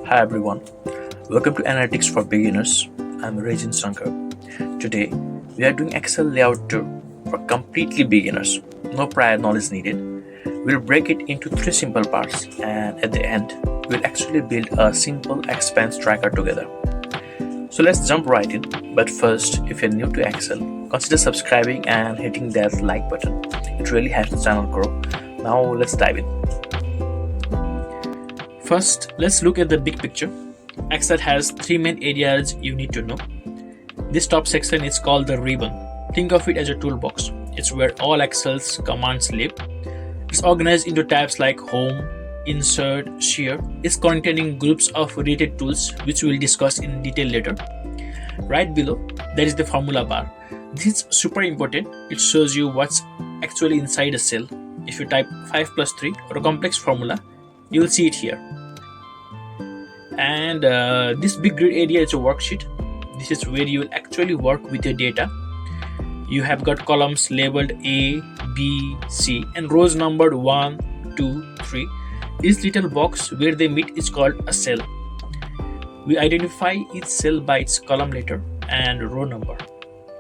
Hi everyone, welcome to Analytics for Beginners. I'm Rajin Sankar. Today we are doing Excel layout tour for completely beginners. No prior knowledge needed. We'll break it into three simple parts and at the end we'll actually build a simple expense tracker together. So let's jump right in. But first, if you're new to Excel, consider subscribing and hitting that like button. It really helps the channel grow. Now let's dive in. First, let's look at the big picture. Excel has three main areas you need to know. This top section is called the ribbon. Think of it as a toolbox. It's where all Excel's commands live. It's organized into tabs like Home, Insert, Share. It's containing groups of related tools which we'll discuss in detail later. Right below, there is the formula bar. This is super important. It shows you what's actually inside a cell. If you type 5 plus 3 or a complex formula, you will see it here. And this big grid area is a worksheet. This is where you will actually work with your data. You have got columns labeled A, B, C and rows numbered 1, 2, 3. Each little box where they meet is called a cell. We identify each cell by its column letter and row number.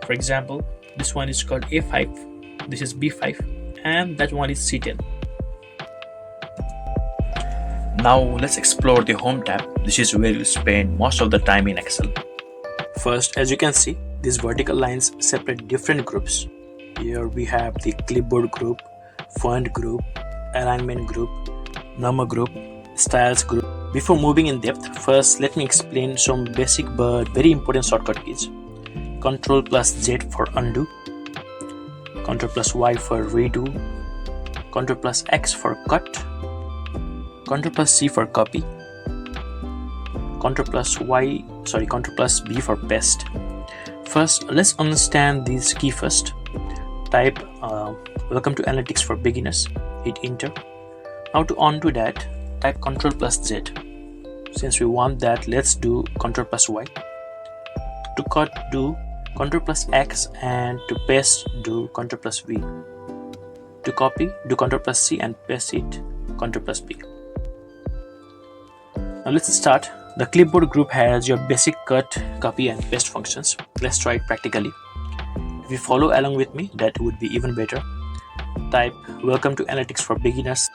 For example, this one is called A5, this is B5 and that one is C10. Now let's explore the Home tab. This is where you'll spend most of the time in Excel. First, as you can see, these vertical lines separate different groups. Here we have the Clipboard Group, Font Group, Alignment Group, Number Group, Styles Group. Before moving in depth, first let me explain some basic but very important shortcut keys. Ctrl plus Z for undo, Ctrl plus Y for redo, Ctrl plus X for cut, Ctrl plus C for copy, Ctrl plus B for paste. First, let's understand these key first. Type welcome to Analytics for Beginners, hit enter. Now to undo that, type Ctrl plus Z. Since we want that, let's do Ctrl plus Y. To cut, do Ctrl plus X, and to paste, do Ctrl plus V. To copy, do Ctrl plus C and paste it, Ctrl plus B. Now let's start. The Clipboard Group has your basic cut, copy and paste functions. Let's try it practically. If you follow along with me, that would be even better. Type welcome to Analytics for Beginners.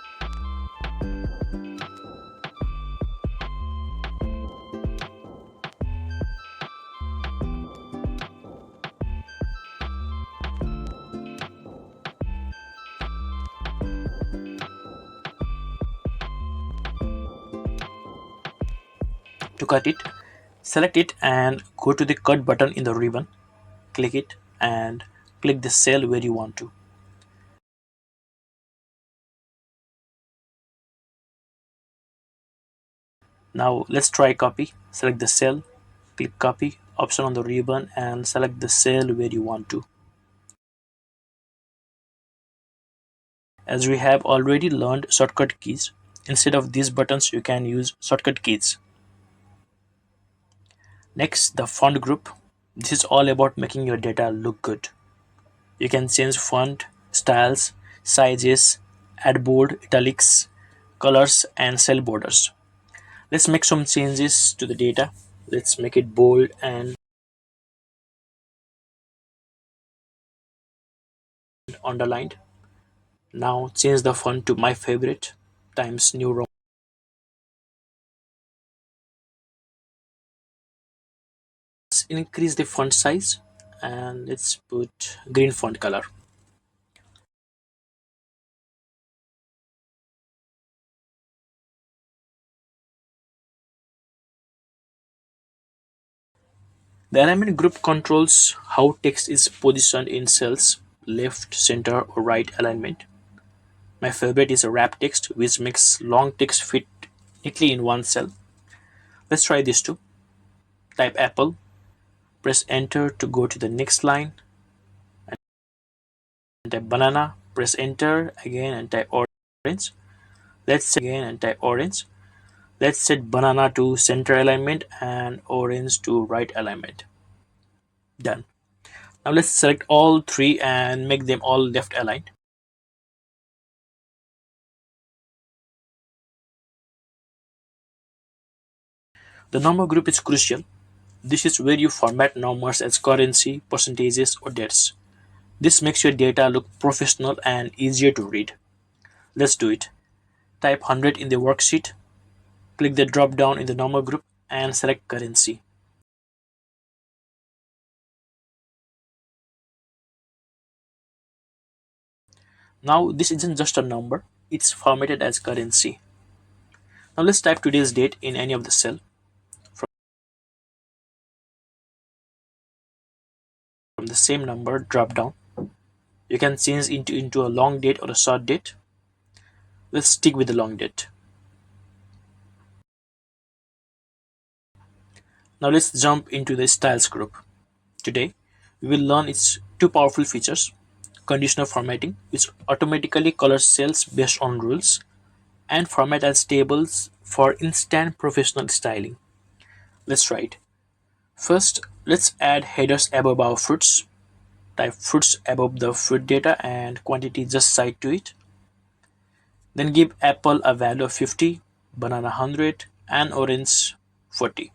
To cut it, select it and go to the cut button in the ribbon. Click it and click the cell where you want to. Now let's try copy. Select the cell, click copy option on the ribbon and select the cell where you want to. As we have already learned shortcut keys, instead of these buttons you can use shortcut keys. Next, the font group. This is all about making your data look good. You can change font, styles, sizes, add bold, italics, colors and cell borders. Let's make some changes to the data. Let's make it bold and underlined. Now change the font to my favorite times New Roman. Let's increase the font size and let's put green font color. The alignment group controls how text is positioned in cells, left, center or right alignment. My favorite is a wrap text which makes long text fit neatly in one cell. Let's try this too. Type apple, press enter to go to the next line and type banana, press enter again and type orange. Let's set banana to center alignment and orange to right alignment. Done. Now let's select all three and make them all left aligned. The number group is crucial. This is where you format numbers as currency, percentages, or dates. This makes your data look professional and easier to read. Let's do it. Type 100 in the worksheet, click the drop down in the number group, and select currency. Now this isn't just a number, it's formatted as currency. Now let's type today's date in any of the cell. From the same number drop down, you can change into a long date or a short date. Let's stick with the long date. Now let's jump into the styles group. Today, we will learn its two powerful features: conditional formatting, which automatically colors cells based on rules, and format as tables for instant professional styling. Let's try it. First, let's add headers above our fruits. Type fruits above the fruit data and quantity just side to it. Then give apple a value of 50, banana 100, and orange 40.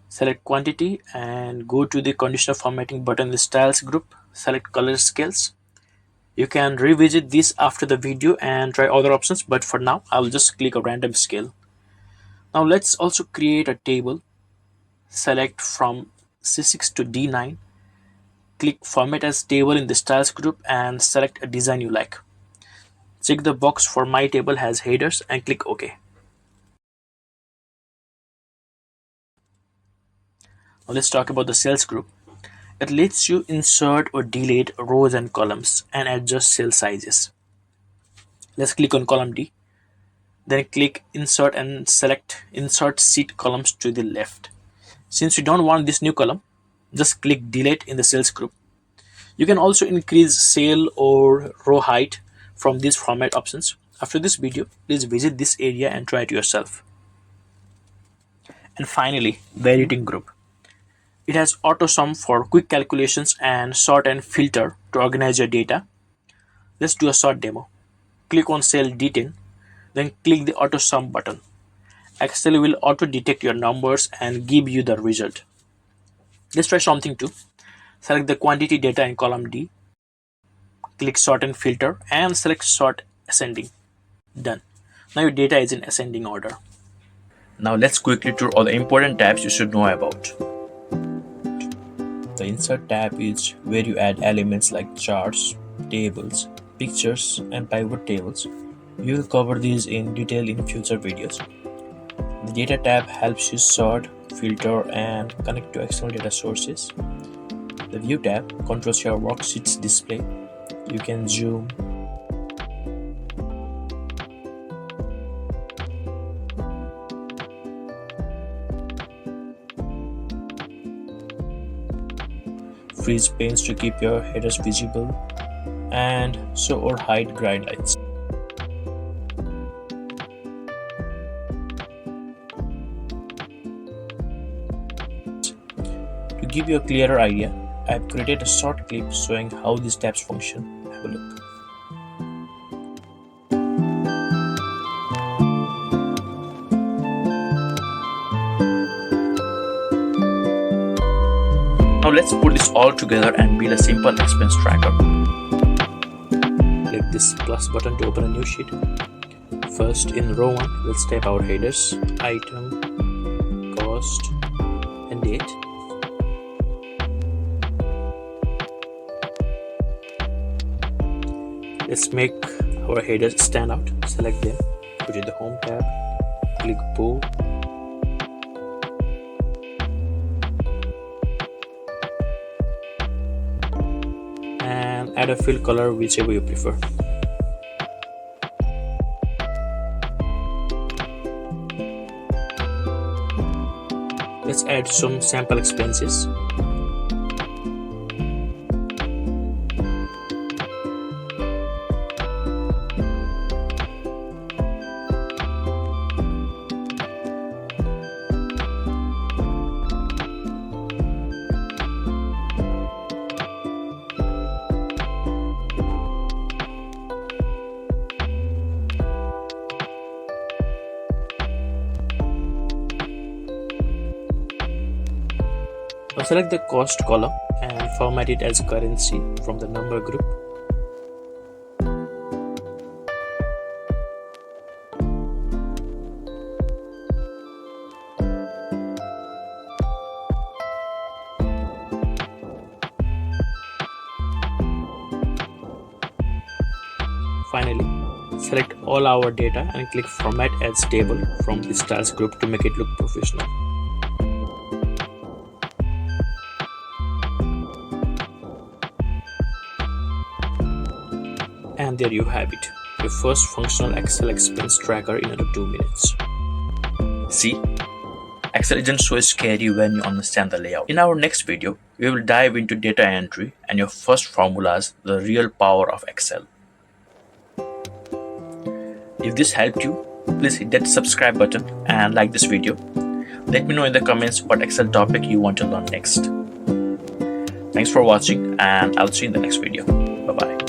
Select quantity and go to the conditional formatting button in the styles group. Select color scales. You can revisit this after the video and try other options, but for now I'll just click a random scale. Now let's also create a table. Select from C6 to D9. Click format as table in the styles group and select a design you like. Check the box for my table has headers and click OK. Now let's talk about the cells group. It lets you insert or delete rows and columns and adjust cell sizes. Let's click on column D. Then click insert and select insert sheet columns to the left. Since you don't want this new column, just click delete in the cells group. You can also increase cell or row height from these format options. After this video, please visit this area and try it yourself. And finally, the editing group. It has auto sum for quick calculations and sort and filter to organize your data. Let's do a short demo. Click on cell D10, then click the auto sum button. Excel will auto detect your numbers and give you the result. Let's try something too. Select the quantity data in column D. Click sort and filter and select sort ascending. Done. Now your data is in ascending order. Now let's quickly tour all the important tabs you should know about. The insert tab is where you add elements like charts, tables, pictures, and pivot tables. We will cover these in detail in future videos. The data tab helps you sort, filter, and connect to external data sources. The view tab controls your worksheets display. You can zoom, freeze panes to keep your headers visible, and show or hide grid lines. To give you a clearer idea, I have created a short clip showing how these tabs function. Have a look. Now let's put this all together and build a simple expense tracker. Click this plus button to open a new sheet. First, in row 1, let's type our headers, item, cost, and date. Let's make our headers stand out. Select them, put in the home tab, click bold, and add a fill color whichever you prefer. Let's add some sample expenses. Now select the cost column and format it as currency from the number group. Finally, select all our data and click Format as Table from the Styles group to make it look professional. And there you have it, your first functional Excel expense tracker in under 2 minutes. See? Excel isn't so scary when you understand the layout. In our next video, we will dive into data entry and your first formulas, the real power of Excel. If this helped you, please hit that subscribe button and like this video. Let me know in the comments what Excel topic you want to learn next. Thanks for watching and I'll see you in the next video. Bye bye.